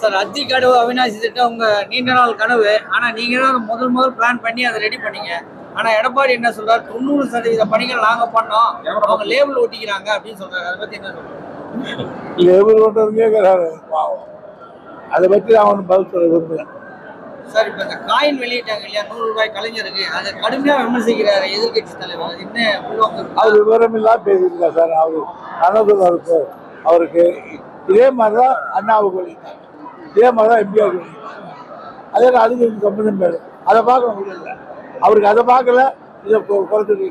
Sir அத்தி கனவு அவினாசி திட்டம் உங்க நீண்ட நாள் கனவு. ஆனா நீங்க தான் முதல் பிளான் பண்ணி அதை ரெடி பண்ணீங்க. ஆனா எடப்பாடி என்ன சொல்றாரு, 90% பணிகள் நாங்க பண்ணோம், அவங்க லேபிள் ஒட்டிக்கிறாங்க அப்படின்னு சொல்றாரு. அதை பத்தி என்ன சொல்றாரு? லேபிள் ஓட்டுறதுக்கே பாவம். அதை பற்றி அவன் பதில் சொல்ல விரும்புகிறேன். சார் இப்ப இந்த காயின் வெளியிட்டாங்க இல்லையா, 100 ரூபாய் கலைஞருக்கு, அதை கடுமையா விமர்சிக்கிறாரு எதிர்கட்சி தலைவர். அது என்ன உள்வாங்க? அவர் விவரம் இல்லாம பேசியிருக்கா சார். அவர் கனவு அவருக்கு இதே மாதிரிதான் அண்ணாவுக்கு வெளியிட்டாங்க, இதே மாதிரிதான் எம்பிஆர் வெளியிட்டாங்க. அதே அதுக்கு சம்பந்தம் பேரு அதை பார்க்க முடியல. அவருக்கு அதை பார்க்கல, இதை குறைச்சு.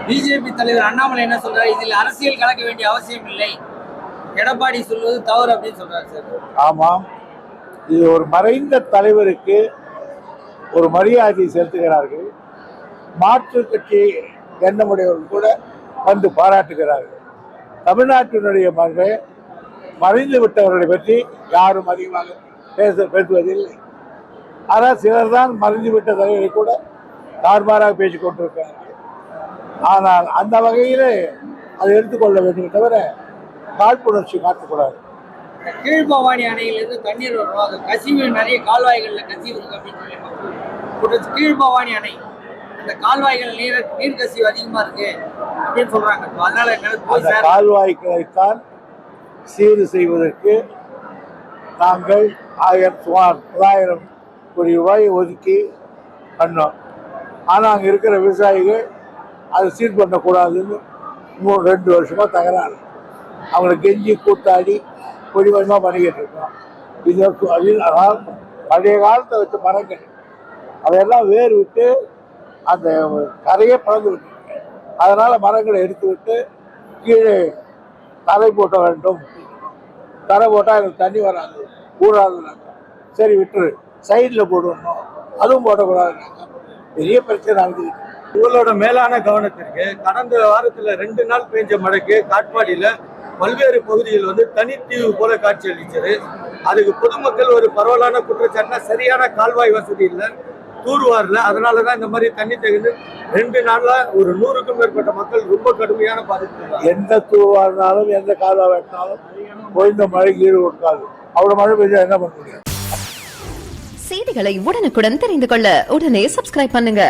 பிஜேபி தலைவர் அண்ணாமலை என்ன சொல்றாரு, இதில் அரசியல் கலக்க வேண்டிய அவசியம் இல்லை, எடப்பாடி சொல்வது தவறு அப்படின்னு சொல்றாரு சார். ஆமாம், இது ஒரு மறைந்த தலைவருக்கு ஒரு மரியாதை செலுத்துகிறார்கள். மாற்று கட்சி எண்ணமுடையவர்கள் கூட வந்து பாராட்டுகிறார்கள். தமிழ்நாட்டினுடைய மறைந்து விட்டவர்களை பற்றி யாரும் அதிகமாக பேசுவதில்லை. ஆனால் சிலர் தான் மறைந்துவிட்ட தலைவரை கூட தார்மாராக பேசிக் கொண்டிருக்கிறார்கள். ஆனால் அந்த வகையிலே அதை எடுத்துக்கொள்ள வேண்டும் தவிர காழ்ப்புணர்ச்சி காட்டக்கூடாது. கீழ்பவானி அணையிலிருந்து தண்ணீர் வரும், அது கசிவு நிறைய கால்வாய்கள்ல கசிவு இருக்கு அப்படின்னு சொல்லி கீழ்பவானி அணை அந்த கால்வாய்கள் நீர் கசிவு அதிகமா இருக்கு அப்படின்னு சொல்றாங்க. அதனால கால்வாய்களைத்தான் சீர் செய்வதற்கு நாங்கள் சுமார் 9,000 கோடி ரூபாய் ஒதுக்கி பண்ணோம். ஆனால் அங்கே இருக்கிற விவசாயிகள் அதை சீர் பண்ணக்கூடாதுன்னு 2 வருஷமா தகராறு. அவங்களை கெஞ்சி கூத்தாடி கொஞ்சமாக பண்ணிக்கிட்டு இருக்கோம். இது பழைய காலத்தை வச்ச மரங்கள் அதையெல்லாம் வேறு விட்டு அந்த கரையே பறந்து விட்டு, அதனால மரங்களை எடுத்து விட்டு கீழே தரை போட்ட வேண்டும். தரை போட்டால் எனக்கு தண்ணி வராது, ஊறாதுனாங்க. சரி விட்டுரு, சைடில் போடணும், அதுவும் போடக்கூடாதுனாங்க. பெரிய பிரச்சனை நடந்துக்கிட்டு. இவங்களோட மேலான கவனத்திற்கு கடந்த வாரத்தில் 2 நாள் பெய்ஞ்ச மழைக்கு காட்பாடியில் பல்வேறு பகுதிகள் தனித்தீவு போல காட்சி அளிச்சது. அதுக்கு பொதுமக்கள் ஒரு பரவலான குற்றச்சாட்டுனா சரியான கால்வாய் வசதி இல்லை, தூர்வாரில். அதனாலதான் இந்த மாதிரி தண்ணி தகுந்து 2 நாள்ல ஒரு 100க்கும் மேற்பட்ட மக்கள் ரொம்ப கடுமையான பாதிப்பு. எந்த தூர்வாரினாலும் எந்த கால்வாய் வெட்டினாலும் இந்த மழைக்கு ஈடு கொடுக்காது. அவ்வளவு மழை பெய்ஞ்சா என்ன பண்ண முடியும்? செய்திகளை உடனுக்குடன் தெரிந்து கொள்ள உடனே சப்ஸ்கிரைப் பண்ணுங்க.